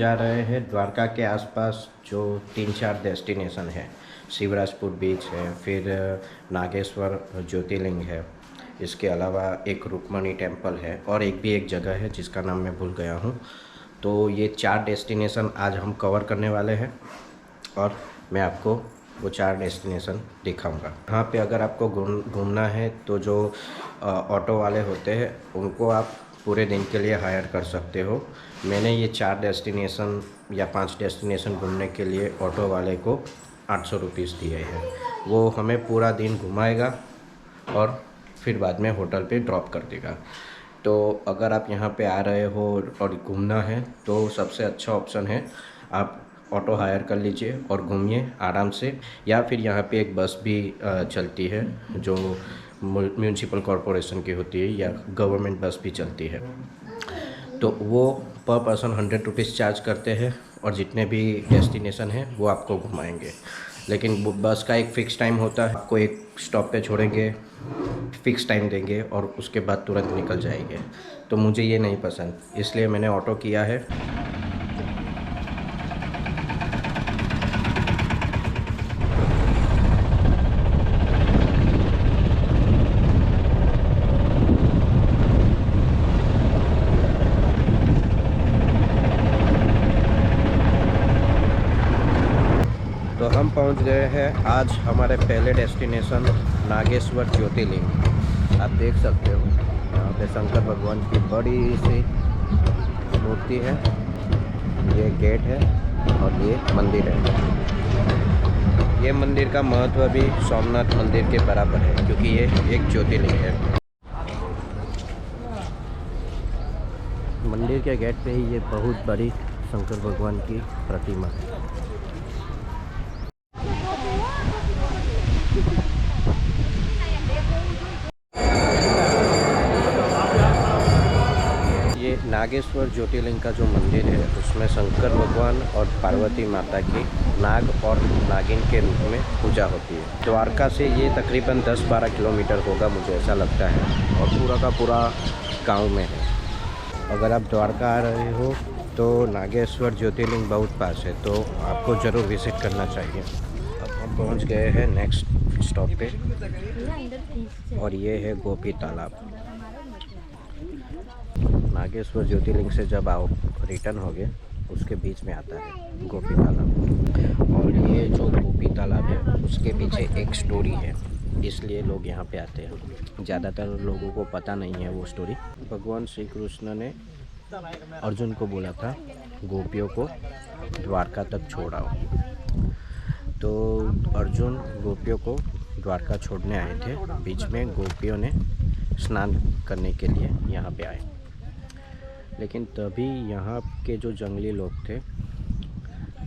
जा रहे हैं द्वारका के आसपास जो 3-4 डेस्टिनेशन है। शिवराजपुर बीच है, फिर नागेश्वर ज्योतिर्लिंग है, इसके अलावा एक रुक्मणी टेम्पल है और एक जगह है जिसका नाम मैं भूल गया हूँ। तो ये 4 डेस्टिनेशन आज हम कवर करने वाले हैं और मैं आपको वो 4 डेस्टिनेशन दिखाऊंगा। यहाँ पे अगर आपको घूमना है तो जो ऑटो वाले होते हैं उनको आप पूरे दिन के लिए हायर कर सकते हो। मैंने ये 4 डेस्टिनेशन या 5 डेस्टिनेशन घूमने के लिए ऑटो वाले को 800 रुपीज़ दिए हैं। वो हमें पूरा दिन घुमाएगा और फिर बाद में होटल पे ड्रॉप कर देगा। तो अगर आप यहाँ पे आ रहे हो और घूमना है तो सबसे अच्छा ऑप्शन है आप ऑटो हायर कर लीजिए और घूमिए आराम से। या फिर यहाँ पे एक बस भी चलती है जो म्यूनसिपल कॉरपोरेशन की होती है या गवर्नमेंट बस भी चलती है। तो वो पर पर्सन 100 रुपीज़ चार्ज करते हैं और जितने भी डेस्टिनेशन हैं वो आपको घुमाएंगे। लेकिन बस का एक फ़िक्स टाइम होता है, आपको एक स्टॉप पे छोड़ेंगे, फ़िक्स टाइम देंगे और उसके बाद तुरंत निकल जाएंगे। तो मुझे ये नहीं पसंद, इसलिए मैंने ऑटो किया है। तो हम पहुंच गए हैं आज हमारे पहले डेस्टिनेशन नागेश्वर ज्योतिर्लिंग। आप देख सकते हो यहाँ पे शंकर भगवान की बड़ी सी मूर्ति है, ये गेट है और ये मंदिर है। ये मंदिर का महत्व भी सोमनाथ मंदिर के बराबर है क्योंकि ये एक ज्योतिर्लिंग है। मंदिर के गेट पे ही ये बहुत बड़ी शंकर भगवान की प्रतिमा है। ये नागेश्वर ज्योतिर्लिंग का जो मंदिर है उसमें शंकर भगवान और पार्वती माता की नाग और नागिन के रूप में पूजा होती है। द्वारका से ये तकरीबन 10-12 किलोमीटर होगा, मुझे ऐसा लगता है, और पूरा का पूरा गांव में है। अगर आप द्वारका आ रहे हो तो नागेश्वर ज्योतिर्लिंग बहुत पास है, तो आपको ज़रूर विज़िट करना चाहिए। अब हम पहुंच गए हैं नेक्स्ट स्टॉप पे और ये है गोपी तालाब। नागेश्वर ज्योतिर्लिंग से जब आओ रिटर्न होगे उसके बीच में आता है गोपी तालाब। और ये जो गोपी तालाब है उसके पीछे एक स्टोरी है, इसलिए लोग यहाँ पे आते हैं। ज़्यादातर लोगों को पता नहीं है वो स्टोरी। भगवान श्री कृष्ण ने अर्जुन को बोला था गोपियों को द्वारका तक छोड़ाओ। तो अर्जुन गोपियों को द्वारका छोड़ने आए थे, बीच में गोपियों ने स्नान करने के लिए यहाँ पे आए। लेकिन तभी यहाँ के जो जंगली लोग थे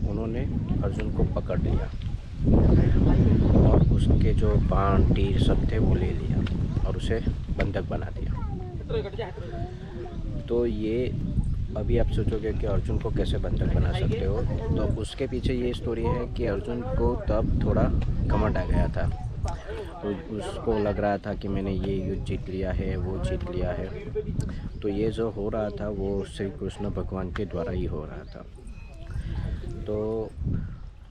उन्होंने अर्जुन को पकड़ लिया और उसके जो बाण तीर सब थे वो ले लिया और उसे बंधक बना दिया। तो ये अभी आप सोचोगे कि अर्जुन को कैसे बंधक बना सकते हो, तो उसके पीछे ये स्टोरी है कि अर्जुन को तब थोड़ा घमंड आ गया था। उसको लग रहा था कि मैंने ये युद्ध जीत लिया है, वो जीत लिया है। तो ये जो हो रहा था वो श्री कृष्ण भगवान के द्वारा ही हो रहा था। तो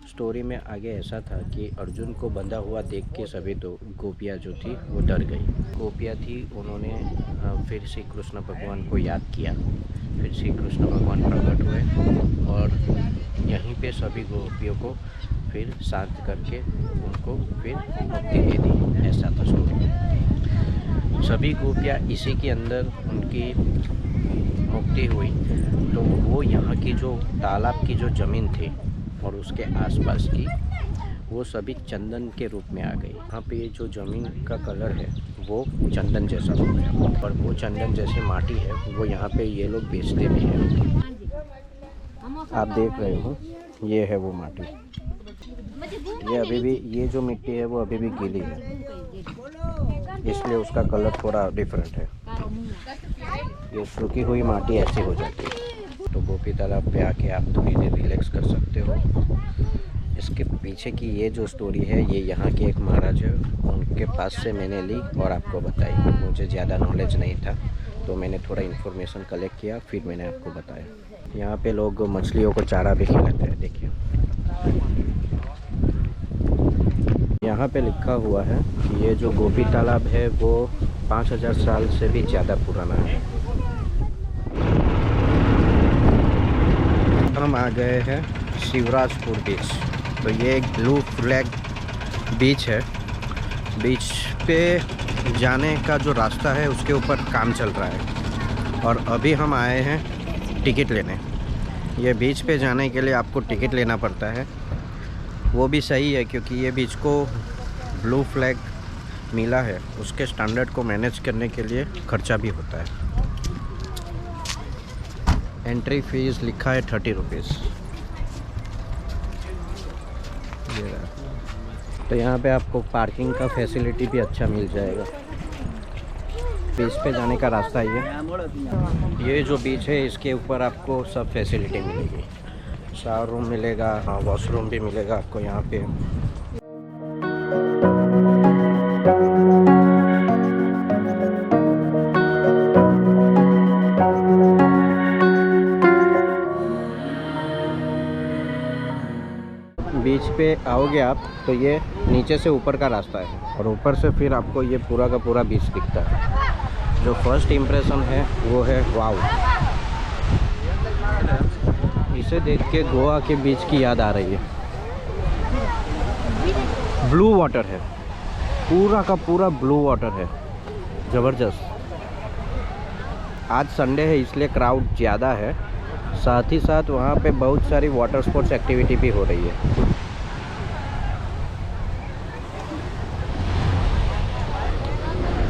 स्टोरी में आगे ऐसा था कि अर्जुन को बंधा हुआ देख के सभी दो गोपियाँ जो थी वो डर गई। गोपियाँ थी, उन्होंने फिर श्री कृष्ण भगवान को याद किया। फिर श्री कृष्ण भगवान प्रकट हुए और यहीं पे सभी गोपियों को फिर शांत करके उनको फिर मुक्ति दे दी। ऐसा था स्टोरी। सभी गोपियाँ इसी के अंदर उनकी मुक्ति हुई। तो वो यहाँ की जो तालाब की जो ज़मीन थी और उसके आसपास की वो सभी चंदन के रूप में आ गई। यहाँ पे ये जो ज़मीन का कलर है वो चंदन जैसा हो गया और वो चंदन जैसी माटी है वो यहाँ पे ये लोग बेचते भी हैं। आप देख रहे हो ये है वो माटी। ये अभी भी, ये जो मिट्टी है वो अभी भी गीली है, इसलिए उसका कलर थोड़ा डिफरेंट है। ये सूखी हुई माटी ऐसी हो जाती है। तो गोपी तालाब पे आके आप थोड़ी देर रिलैक्स कर सकते हो। इसके पीछे की ये जो स्टोरी है ये यहाँ के एक महाराज है, उनके पास से मैंने ली और आपको बताई। मुझे ज़्यादा नॉलेज नहीं था तो मैंने थोड़ा इन्फॉर्मेशन कलेक्ट किया, फिर मैंने आपको बताया। यहाँ पे लोग मछलियों को चारा भी खिलाते हैं। देखिए यहाँ पे लिखा हुआ है कि ये जो गोपी तालाब है वो 5000 साल से भी ज़्यादा पुराना है। हम आ गए हैं शिवराजपुर बीच। तो ये एक ब्लू फ्लैग बीच है। बीच पे जाने का जो रास्ता है उसके ऊपर काम चल रहा है और अभी हम आए हैं टिकट लेने। ये बीच पे जाने के लिए आपको टिकट लेना पड़ता है। वो भी सही है क्योंकि ये बीच को ब्लू फ्लैग मिला है, उसके स्टैंडर्ड को मैनेज करने के लिए खर्चा भी होता है। एंट्री फीस लिखा है 30 रुपीज़। तो यहाँ पे आपको पार्किंग का फैसिलिटी भी अच्छा मिल जाएगा। बीच पे जाने का रास्ता ये जो बीच है इसके ऊपर आपको सब फैसिलिटी मिलेगी। शावर रूम मिलेगा, हाँ वॉशरूम भी मिलेगा आपको यहाँ पे। बीच पे आओगे आप तो ये नीचे से ऊपर का रास्ता है और ऊपर से फिर आपको ये पूरा का पूरा बीच दिखता है। जो फर्स्ट इम्प्रेशन है वो है वाव। इसे देख के गोवा के बीच की याद आ रही है। ब्लू वाटर है, पूरा का पूरा ब्लू वाटर है, ज़बरदस्त। आज संडे है इसलिए क्राउड ज़्यादा है। साथ ही साथ वहाँ पे बहुत सारी वाटर स्पोर्ट्स एक्टिविटी भी हो रही है।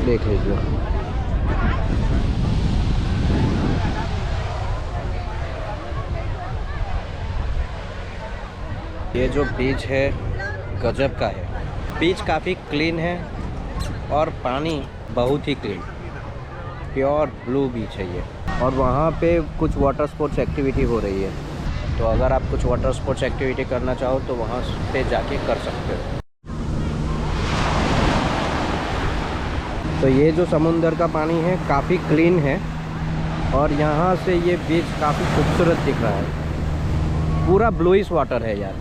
देख लीजिए। ये जो बीच है गजब का है। बीच काफ़ी क्लीन है और पानी बहुत ही क्लीन, प्योर ब्लू बीच है ये। और वहाँ पे कुछ वाटर स्पोर्ट्स एक्टिविटी हो रही है। तो अगर आप कुछ वाटर स्पोर्ट्स एक्टिविटी करना चाहो तो वहाँ पे जाके कर सकते हो। तो ये जो समुंदर का पानी है काफ़ी क्लीन है और यहाँ से ये बीच काफ़ी खूबसूरत दिख रहा है। पूरा ब्लूइश वाटर है यार,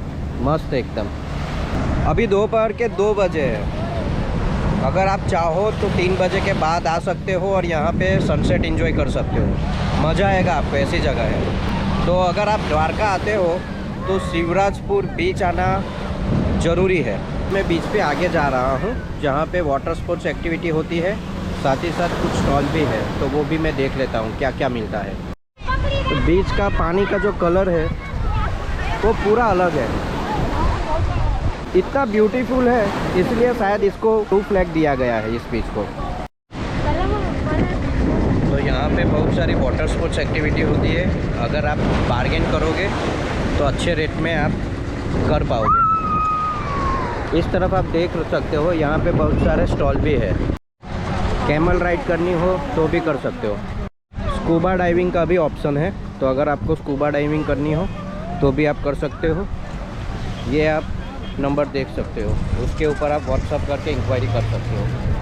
मस्त एकदम। अभी दोपहर के 2 बजे है। अगर आप चाहो तो 3 बजे के बाद आ सकते हो और यहाँ पे सनसेट एंजॉय कर सकते हो। मज़ा आएगा आपको, ऐसी जगह है। तो अगर आप द्वारका आते हो तो शिवराजपुर बीच आना ज़रूरी है। मैं बीच पे आगे जा रहा हूँ जहाँ पे वाटर स्पोर्ट्स एक्टिविटी होती है, साथ ही साथ कुछ स्टॉल भी है। तो वो भी मैं देख लेता हूँ क्या क्या मिलता है। तो बीच का पानी का जो कलर है वो पूरा अलग है, इतना ब्यूटीफुल है, इसलिए शायद इसको ब्लू फ्लैग दिया गया है इस बीच को। तो यहाँ पे बहुत सारी वाटर स्पोर्ट्स एक्टिविटी होती है। अगर आप बार्गेन करोगे तो अच्छे रेट में आप कर पाओगे। इस तरफ आप देख सकते हो, यहाँ पे बहुत सारे स्टॉल भी है। कैमल राइड करनी हो तो भी कर सकते हो। स्कूबा डाइविंग का भी ऑप्शन है, तो अगर आपको स्कूबा डाइविंग करनी हो तो भी आप कर सकते हो। ये आप नंबर देख सकते हो, उसके ऊपर आप व्हाट्सअप करके इंक्वायरी कर सकते हो।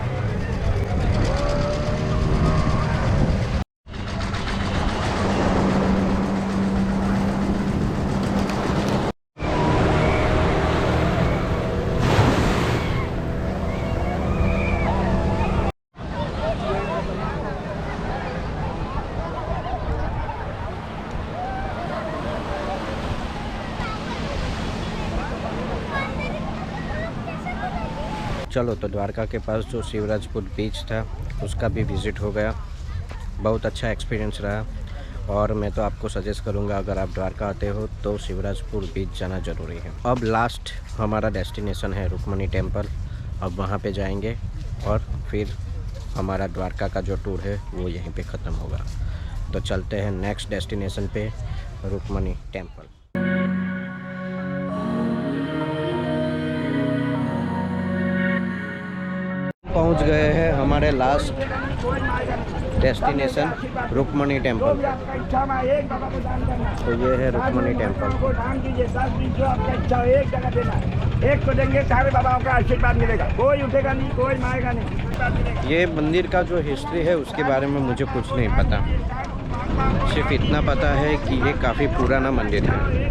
चलो, तो द्वारका के पास जो शिवराजपुर बीच था उसका भी विज़िट हो गया। बहुत अच्छा एक्सपीरियंस रहा और मैं तो आपको सजेस्ट करूंगा अगर आप द्वारका आते हो तो शिवराजपुर बीच जाना ज़रूरी है। अब लास्ट हमारा डेस्टिनेशन है रुक्मणी टेम्पल। अब वहाँ पे जाएंगे और फिर हमारा द्वारका का जो टूर है वो यहीं पे ख़त्म होगा। तो चलते हैं नेक्स्ट डेस्टिनेशन पे, रुक्मणी टेम्पल। पहुंच गए हैं हमारे लास्ट डेस्टिनेशन रुक्मणी टेम्पल। तो ये है रुक्मणी टेम्पल। एक को देंगे सारे बाबाओं का आशीर्वाद मिलेगा, कोई उठेगा नहीं, कोई मारेगा नहीं। ये मंदिर का जो हिस्ट्री है उसके बारे में मुझे कुछ नहीं पता। सिर्फ इतना पता है कि ये काफ़ी पुराना मंदिर है।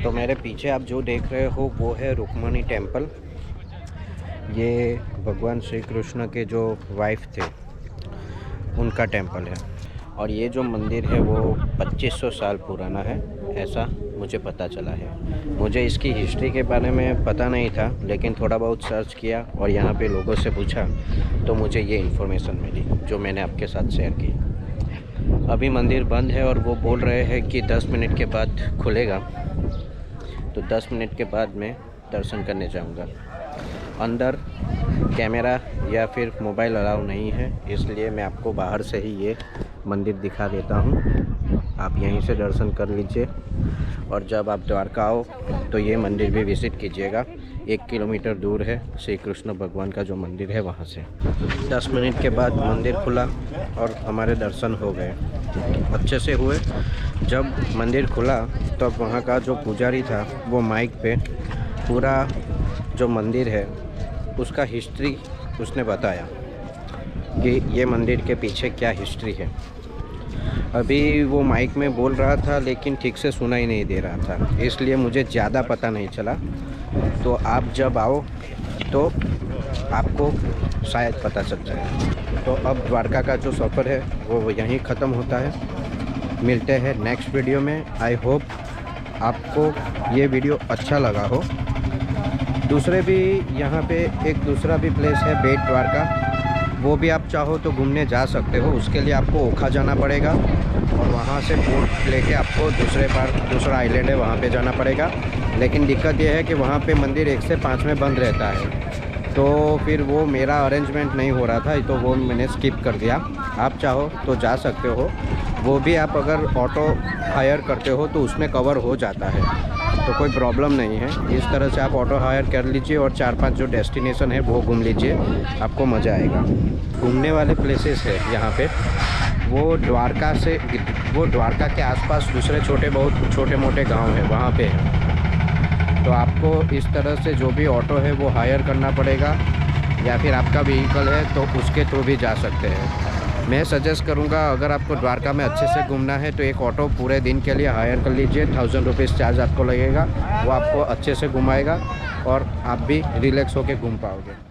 तो मेरे पीछे आप जो देख रहे हो वो है रुक्मणी टेम्पल। ये भगवान श्री कृष्ण के जो वाइफ थे उनका टेम्पल है। और ये जो मंदिर है वो 2500 साल पुराना है, ऐसा मुझे पता चला है। मुझे इसकी हिस्ट्री के बारे में पता नहीं था, लेकिन थोड़ा बहुत सर्च किया और यहाँ पे लोगों से पूछा तो मुझे ये इन्फॉर्मेशन मिली जो मैंने आपके साथ शेयर की। अभी मंदिर बंद है और वो बोल रहे हैं कि 10 मिनट के बाद खुलेगा, तो 10 मिनट के बाद मैं दर्शन करने जाऊंगा। अंदर कैमरा या फिर मोबाइल अलाउ नहीं है, इसलिए मैं आपको बाहर से ही ये मंदिर दिखा देता हूँ। आप यहीं से दर्शन कर लीजिए और जब आप द्वारका आओ तो ये मंदिर भी विज़िट कीजिएगा। 1 किलोमीटर दूर है श्री कृष्ण भगवान का जो मंदिर है वहाँ से। 10 मिनट के बाद मंदिर खुला और हमारे दर्शन हो गए, अच्छे से हुए। जब मंदिर खुला तब वहाँ का जो पुजारी था वो माइक पे पूरा जो मंदिर है उसका हिस्ट्री उसने बताया कि ये मंदिर के पीछे क्या हिस्ट्री है। अभी वो माइक में बोल रहा था लेकिन ठीक से सुनाई नहीं दे रहा था, इसलिए मुझे ज़्यादा पता नहीं चला। तो आप जब आओ तो आपको शायद पता चल जाए। तो अब द्वारका का जो सफ़र है वो यहीं ख़त्म होता है। मिलते हैं नेक्स्ट वीडियो में। आई होप आपको ये वीडियो अच्छा लगा हो। दूसरे भी यहाँ पे एक दूसरा भी प्लेस है बेट द्वारका, वो भी आप चाहो तो घूमने जा सकते हो। उसके लिए आपको ओखा जाना पड़ेगा और वहाँ से बोट लेके आपको दूसरा आइलैंड है वहाँ पे जाना पड़ेगा। लेकिन दिक्कत ये है कि वहाँ पे मंदिर 1 से 5 में बंद रहता है, तो फिर वो मेरा अरेंजमेंट नहीं हो रहा था, तो वो मैंने स्किप कर दिया। आप चाहो तो जा सकते हो, वो भी आप अगर ऑटो हायर करते हो तो उसमें कवर हो जाता है, तो कोई प्रॉब्लम नहीं है। इस तरह से आप ऑटो हायर कर लीजिए और 4-5 जो डेस्टिनेशन है वो घूम लीजिए, आपको मज़ा आएगा। घूमने वाले प्लेसेस है यहाँ पे, वो द्वारका के आसपास दूसरे बहुत छोटे मोटे गांव है वहाँ पे है। तो आपको इस तरह से जो भी ऑटो है वो हायर करना पड़ेगा, या फिर आपका व्हीकल है तो उसके थ्रू भी जा सकते हैं। मैं सजेस्ट करूंगा अगर आपको द्वारका में अच्छे से घूमना है तो एक ऑटो पूरे दिन के लिए हायर कर लीजिए। 1000 रुपीज़ चार्ज आपको लगेगा, वो आपको अच्छे से घुमाएगा और आप भी रिलैक्स होकर घूम पाओगे।